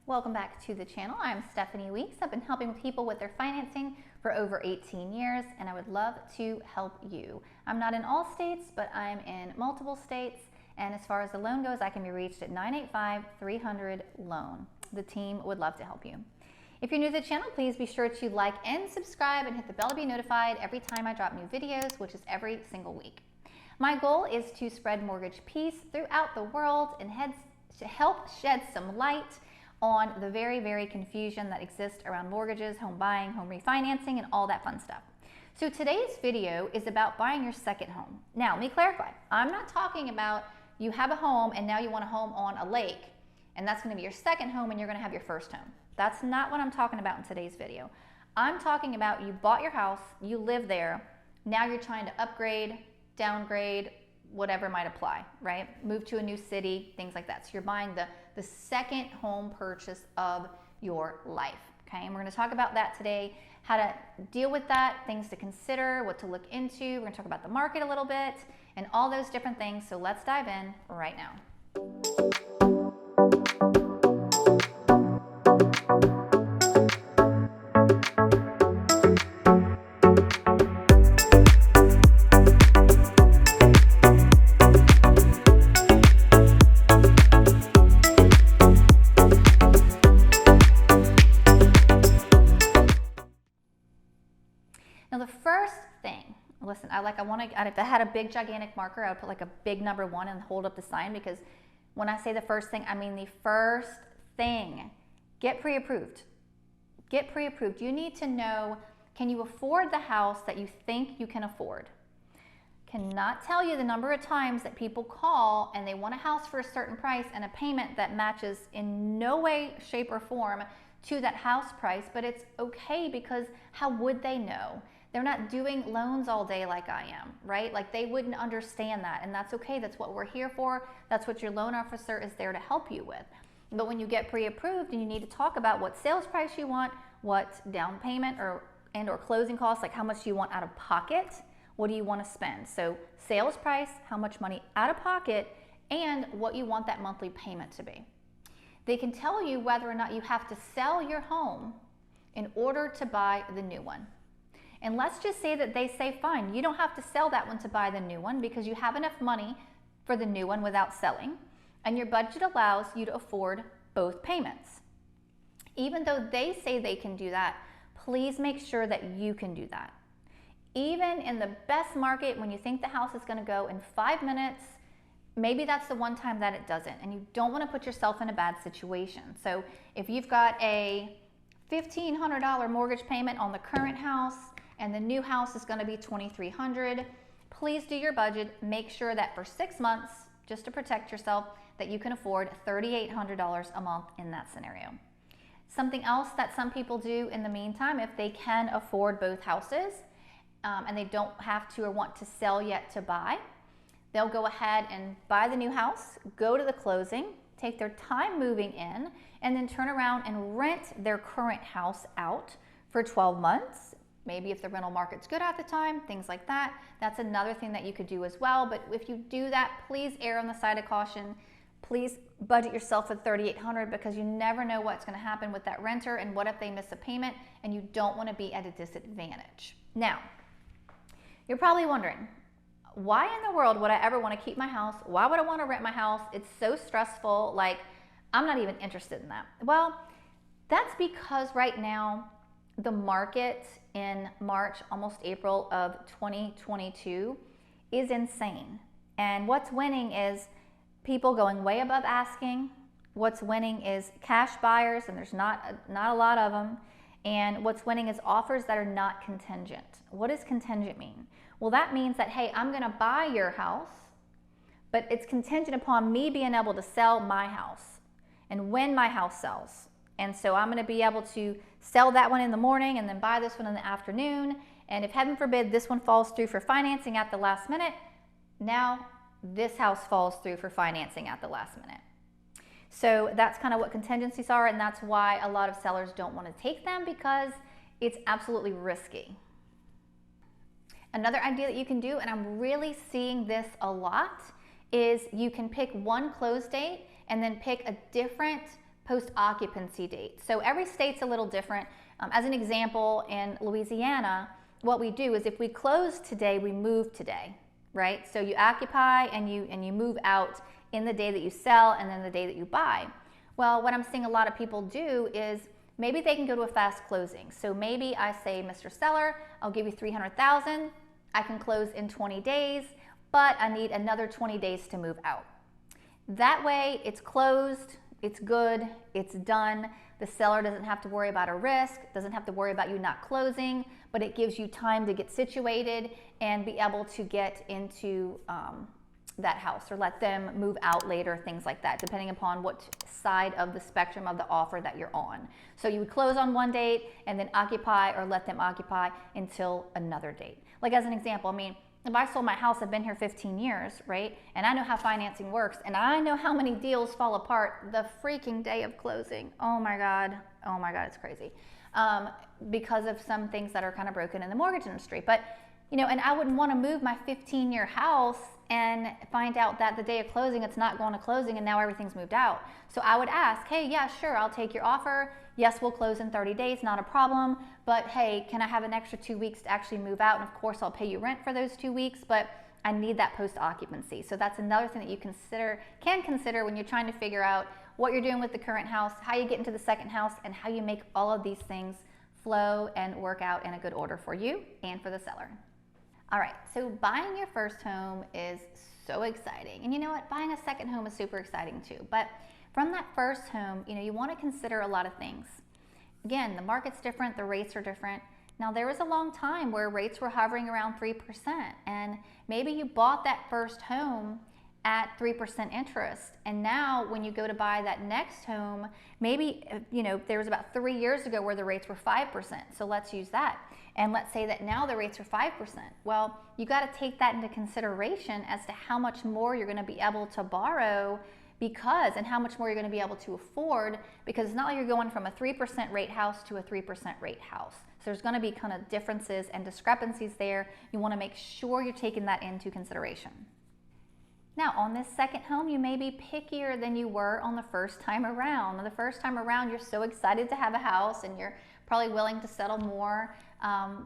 Welcome back to the channel. I'm Stephanie Weeks. I've been helping people with their financing for over 18 years, and I would love to help you. I'm not in all states, but I'm in multiple states, and as far as the loan goes, I can be reached at 985-300-LOAN. The team would love to help you. If you're new to the channel, please be sure to like and subscribe and hit the bell to be notified every time I drop new videos, which is every single week. My goal is to spread mortgage peace throughout the world and to help shed some light on the very confusion that exists around mortgages, home buying, home refinancing, and all that fun stuff. So today's video is about buying your second home. Now, let me clarify. I'm not talking about you have a home and now you want a home on a lake, and that's going to be your second home and you're going to have your first home. That's not what I'm talking about in today's video. I'm talking about you bought your house, you live there, now you're trying to upgrade, downgrade, whatever might apply, right? Move to a new city, things like that. So you're buying the second home purchase of your life, okay? And we're gonna talk about that today, how to deal with that, things to consider, what to look into. We're gonna talk about the market a little bit and all those different things. So let's dive in right now. Now the first thing, listen, if I had a big gigantic marker, I would put like a big number 1 and hold up the sign, because when I say the first thing, I mean the first thing. Get pre-approved. Get pre-approved. You need to know, can you afford the house that you think you can afford? Cannot tell you the number of times that people call and they want a house for a certain price and a payment that matches in no way, shape, or form to that house price, but it's okay, because how would they know? They're not doing loans all day like I am, right? Like they wouldn't understand that, and that's okay. That's what we're here for. That's what your loan officer is there to help you with. But when you get pre-approved and you need to talk about what sales price you want, what down payment or closing costs, like how much do you want out of pocket, what do you want to spend? So sales price, how much money out of pocket, and what you want that monthly payment to be. They can tell you whether or not you have to sell your home in order to buy the new one. And let's just say that they say, fine, you don't have to sell that one to buy the new one because you have enough money for the new one without selling, and your budget allows you to afford both payments. Even though they say they can do that, please make sure that you can do that. Even in the best market, when you think the house is going to go in 5 minutes, maybe that's the one time that it doesn't, and you don't want to put yourself in a bad situation. So if you've got a $1,500 mortgage payment on the current house and the new house is going to be $2,300, please do your budget. Make sure that for 6 months, just to protect yourself, that you can afford $3,800 a month in that scenario. Something else that some people do in the meantime, if they can afford both houses and they don't have to or want to sell yet to buy, they'll go ahead and buy the new house, go to the closing, take their time moving in, and then turn around and rent their current house out for 12 months. Maybe if the rental market's good at the time, things like that. That's another thing that you could do as well. But if you do that, please err on the side of caution. Please budget yourself at $3,800, because you never know what's going to happen with that renter, and what if they miss a payment, and you don't want to be at a disadvantage. Now, you're probably wondering, why in the world would I ever want to keep my house? Why would I want to rent my house? It's so stressful. Like, I'm not even interested in that. Well, that's because right now, the market in March, almost April of 2022 is insane. And what's winning is people going way above asking. What's winning is cash buyers, and there's not a lot of them. And what's winning is offers that are not contingent. What does contingent mean? Well, that means that, hey, I'm gonna buy your house, but it's contingent upon me being able to sell my house and when my house sells. And so I'm gonna be able to sell that one in the morning and then buy this one in the afternoon. And if heaven forbid this one falls through for financing at the last minute, now this house falls through for financing at the last minute. So that's kind of what contingencies are, and that's why a lot of sellers don't want to take them, because it's absolutely risky. Another idea that you can do, and I'm really seeing this a lot, is you can pick one close date and then pick a different post-occupancy date. So every state's a little different. As an example, in Louisiana, what we do is if we close today, we move today, right? So you occupy and you move out in the day that you sell and then the day that you buy. Well, what I'm seeing a lot of people do is maybe they can go to a fast closing. So maybe I say, Mr. Seller, I'll give you $300,000. I can close in 20 days, but I need another 20 days to move out. That way it's closed, it's good, it's done. The seller doesn't have to worry about a risk, doesn't have to worry about you not closing, but it gives you time to get situated and be able to get into that house or let them move out later, things like that, depending upon what side of the spectrum of the offer that you're on. So you would close on one date and then occupy or let them occupy until another date. Like as an example, I mean, if I sold my house, I've been here 15 years, right? And I know how financing works, and I know how many deals fall apart the freaking day of closing. Oh my God, it's crazy. Because of some things that are kind of broken in the mortgage industry. But, you know, and I wouldn't want to move my 15-year house and find out that the day of closing, it's not going to closing and now everything's moved out. So I would ask, hey, yeah, sure, I'll take your offer. Yes, we'll close in 30 days, not a problem. But hey, can I have an extra 2 weeks to actually move out? And of course, I'll pay you rent for those 2 weeks, but I need that post-occupancy. So that's another thing that you can consider when you're trying to figure out what you're doing with the current house, how you get into the second house, and how you make all of these things flow and work out in a good order for you and for the seller. All right, so buying your first home is so exciting. And you know what? Buying a second home is super exciting too. But from that first home, you know, you want to consider a lot of things. Again, the market's different, the rates are different. Now, there was a long time where rates were hovering around 3%, and maybe you bought that first home at 3% interest. And now when you go to buy that next home, maybe, you know, there was about 3 years ago where the rates were 5%. So let's use that. And let's say that now the rates are 5%. Well, you got to take that into consideration as to how much more you're going to be able to borrow and how much more you're going to be able to afford, because it's not like you're going from a 3% rate house to a 3% rate house. So there's going to be kind of differences and discrepancies there. You want to make sure you're taking that into consideration. Now, on this second home, you may be pickier than you were on the first time around. On the first time around, you're so excited to have a house and you're probably willing to settle more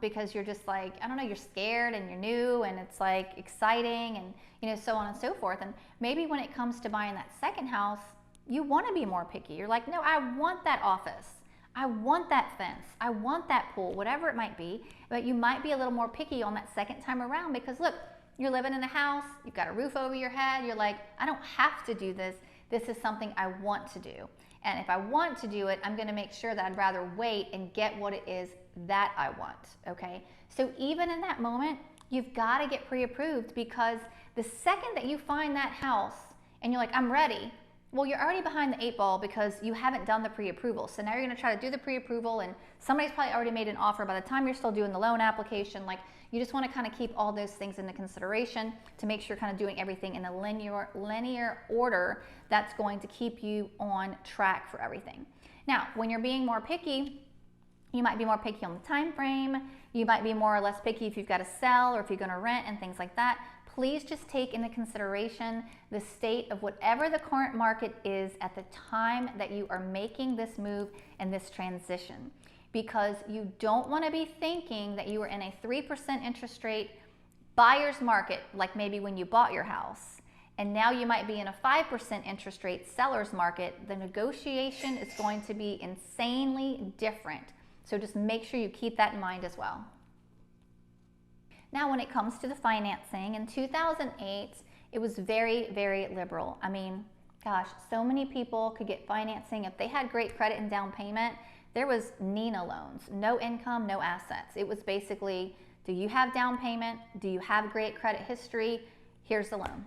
because you're just like, I don't know, you're scared and you're new and it's like exciting and, you know, so on and so forth. And maybe when it comes to buying that second house, you want to be more picky. You're like, no, I want that office. I want that fence. I want that pool, whatever it might be. But you might be a little more picky on that second time around because look, you're living in a house, you've got a roof over your head, you're like, I don't have to do this. This is something I want to do. And if I want to do it, I'm going to make sure that I'd rather wait and get what it is that I want, okay? So even in that moment, you've got to get pre-approved, because the second that you find that house and you're like, I'm ready, well, you're already behind the 8 ball because you haven't done the pre-approval. So now you're going to try to do the pre-approval and somebody's probably already made an offer by the time you're still doing the loan application. Like, you just want to kind of keep all those things into consideration to make sure you're kind of doing everything in a linear order that's going to keep you on track for everything. Now, when you're being more picky, you might be more picky on the time frame. You might be more or less picky if you've got to sell or if you're going to rent and things like that. Please just take into consideration the state of whatever the current market is at the time that you are making this move and this transition. Because you don't want to be thinking that you were in a 3% interest rate buyer's market, like maybe when you bought your house, and now you might be in a 5% interest rate seller's market. The negotiation is going to be insanely different. So just make sure you keep that in mind as well. Now, when it comes to the financing, in 2008, it was very, very liberal. I mean, gosh, so many people could get financing if they had great credit and down payment. There was Nina loans, no income, no assets. It was basically, do you have down payment? Do you have great credit history? Here's the loan.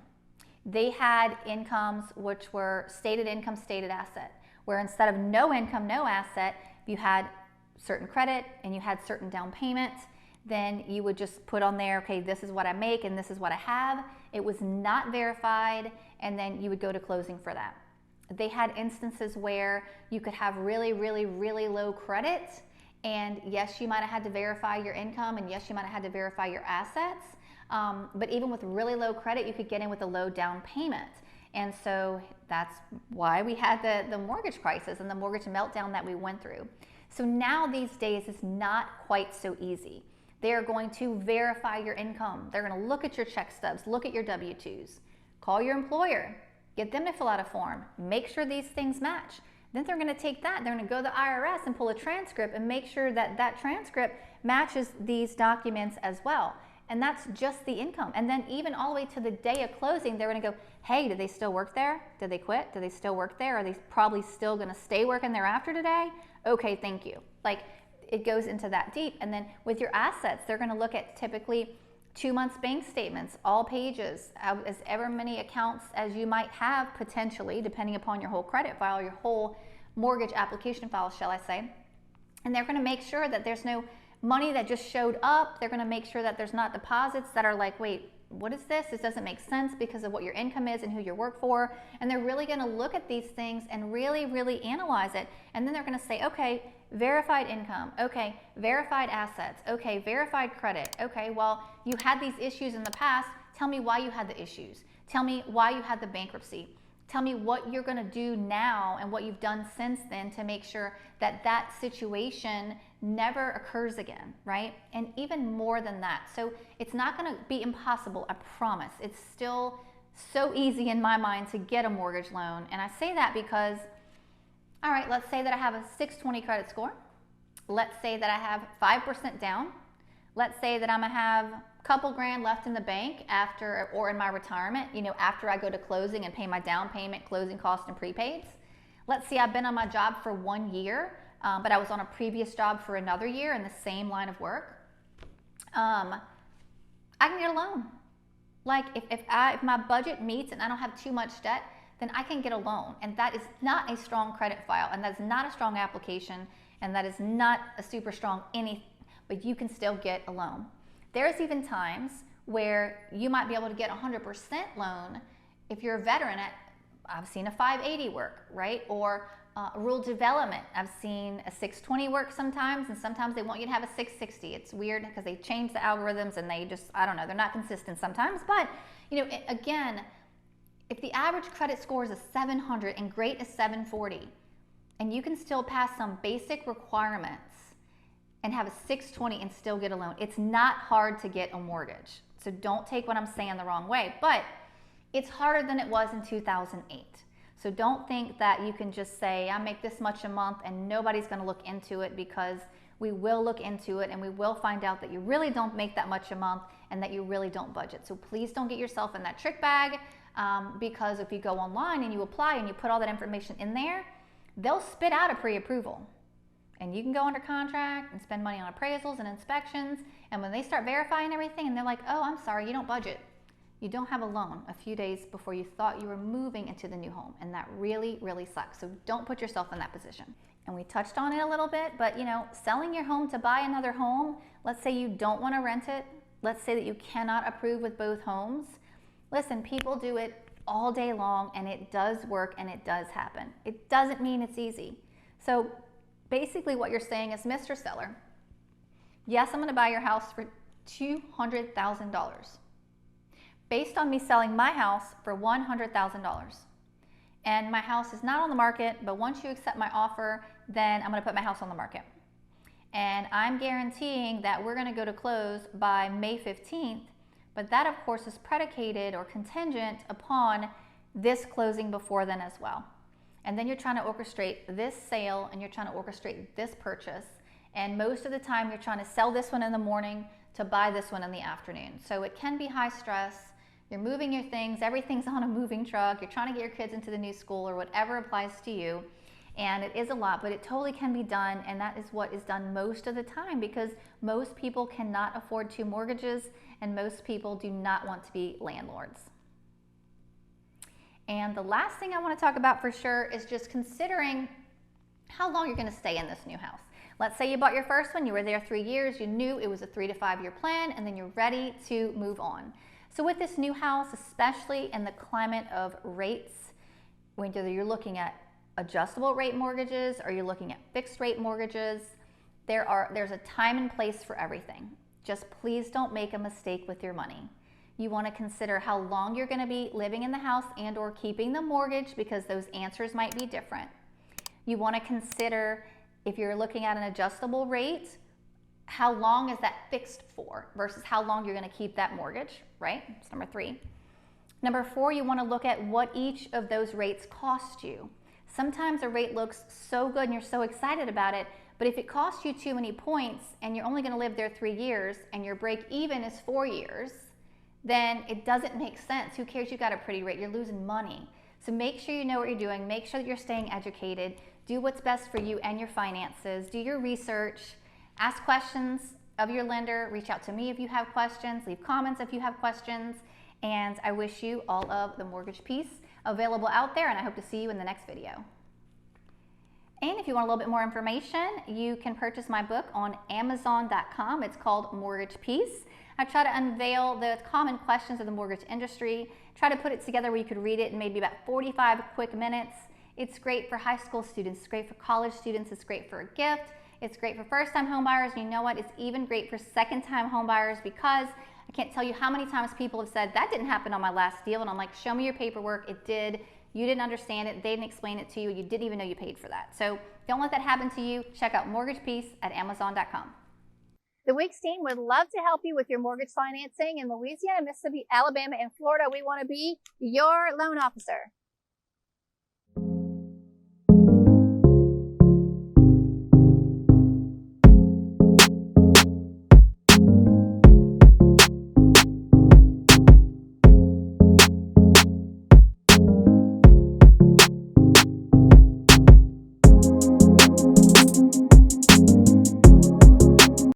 They had incomes which were stated income, stated asset, where instead of no income, no asset, if you had certain credit and you had certain down payments, then you would just put on there, okay, this is what I make and this is what I have. It was not verified, and then you would go to closing for that. They had instances where you could have really, really, really low credit, and yes, you might have had to verify your income, and yes, you might have had to verify your assets, but even with really low credit, you could get in with a low down payment. And so that's why we had the mortgage crisis and the mortgage meltdown that we went through. So now these days it's not quite so easy. They are going to verify your income. They're going to look at your check stubs, look at your W-2s, call your employer, get them to fill out a form, make sure these things match. Then they're going to take that, they're going to go to the IRS and pull a transcript and make sure that that transcript matches these documents as well. And that's just the income. And then even all the way to the day of closing, they're going to go, hey, did they still work there? Did they quit? Do they still work there? Are they probably still going to stay working there after today? Okay, thank you. Like, it goes into that deep. And then with your assets, they're going to look at typically 2 months bank statements, all pages, as ever many accounts as you might have potentially, depending upon your whole credit file, your whole mortgage application file, shall I say. And they're going to make sure that there's no money that just showed up. They're going to make sure that there's not deposits that are like, wait, what is this? This doesn't make sense because of what your income is and who you work for. And they're really going to look at these things and really, really analyze it. And then they're going to say, okay, verified income. Okay, verified assets. Okay, verified credit. Okay, well, you had these issues in the past. Tell me why you had the issues. Tell me why you had the bankruptcy. Tell me what you're going to do now and what you've done since then to make sure that that situation never occurs again, right? And even more than that. So it's not going to be impossible, I promise. It's still so easy in my mind to get a mortgage loan. And I say that because, all right, let's say that I have a 620 credit score. Let's say that I have 5% down. Let's say that I'm going to have a couple grand left in the bank after, or in my retirement, you know, after I go to closing and pay my down payment, closing costs, and prepaids. Let's say I've been on my job for 1 year, but I was on a previous job for another year in the same line of work. I can get a loan. Like if my budget meets and I don't have too much debt, then I can get a loan. And that is not a strong credit file, and that's not a strong application, and that is not a super strong anything, but you can still get a loan. There's even times where you might be able to get a 100% loan if you're a veteran. I've seen a 580 work, right? Or rural development. I've seen a 620 work sometimes, and sometimes they want you to have a 660. It's weird because they change the algorithms and they just, I don't know, they're not consistent sometimes. But, you know, again, if the average credit score is a 700 and great is 740, and you can still pass some basic requirements and have a 620 and still get a loan, it's not hard to get a mortgage. So don't take what I'm saying the wrong way, but it's harder than it was in 2008. So don't think that you can just say, I make this much a month and nobody's going to look into it, because we will look into it and we will find out that you really don't make that much a month and that you really don't budget. So please don't get yourself in that trick bag, because if you go online and you apply and you put all that information in there, they'll spit out a pre-approval. And you can go under contract and spend money on appraisals and inspections. And when they start verifying everything and they're like, oh, I'm sorry, you don't budget. You don't have a loan a few days before you thought you were moving into the new home. And that really, really sucks. So don't put yourself in that position. And we touched on it a little bit, but you know, selling your home to buy another home, let's say you don't want to rent it. Let's say that you cannot approve with both homes. Listen, people do it all day long and it does work and it does happen. It doesn't mean it's easy. So basically what you're saying is, Mr. Seller, yes, I'm going to buy your house for $200,000 based on me selling my house for $100,000. And my house is not on the market, but once you accept my offer, then I'm going to put my house on the market. And I'm guaranteeing that we're going to go to close by May 15th, but that of course is predicated or contingent upon this closing before then as well. And then you're trying to orchestrate this sale and you're trying to orchestrate this purchase. And most of the time you're trying to sell this one in the morning to buy this one in the afternoon. So it can be high stress. You're moving your things, everything's on a moving truck. You're trying to get your kids into the new school or whatever applies to you. And it is a lot, but it totally can be done. And that is what is done most of the time, because most people cannot afford 2 mortgages and most people do not want to be landlords. And the last thing I want to talk about for sure is just considering how long you're going to stay in this new house. Let's say you bought your first one, you were there 3 years, you knew it was a 3 to 5 year plan, and then you're ready to move on. So with this new house, especially in the climate of rates, whether you're looking at adjustable rate mortgages or you're looking at fixed rate mortgages, there's a time and place for everything. Just please don't make a mistake with your money. You want to consider how long you're going to be living in the house and or keeping the mortgage, because those answers might be different. You want to consider, if you're looking at an adjustable rate, how long is that fixed for versus how long you're going to keep that mortgage, right? That's number 3. Number 4, you want to look at what each of those rates cost you. Sometimes a rate looks so good and you're so excited about it, but if it costs you too many points and you're only going to live there 3 years and your break even is 4 years, then it doesn't make sense. Who cares? You got a pretty rate. You're losing money. So make sure you know what you're doing. Make sure that you're staying educated. Do what's best for you and your finances. Do your research. Ask questions of your lender. Reach out to me if you have questions. Leave comments if you have questions. And I wish you all of the mortgage piece available out there, and I hope to see you in the next video. And if you want a little bit more information, you can purchase my book on Amazon.com. It's called Mortgage Peace. I try to unveil the common questions of the mortgage industry, try to put it together where you could read it in maybe about 45 quick minutes. It's great for high school students, it's great for college students, it's great for a gift, it's great for first-time home buyers. You know what? It's even great for second-time home buyers, because I can't tell you how many times people have said, that didn't happen on my last deal. And I'm like, show me your paperwork. It did. You didn't understand it. They didn't explain it to you. You didn't even know you paid for that. So don't let that happen to you. Check out Mortgage Peace at Amazon.com. The Weeks team would love to help you with your mortgage financing in Louisiana, Mississippi, Alabama, and Florida. We want to be your loan officer.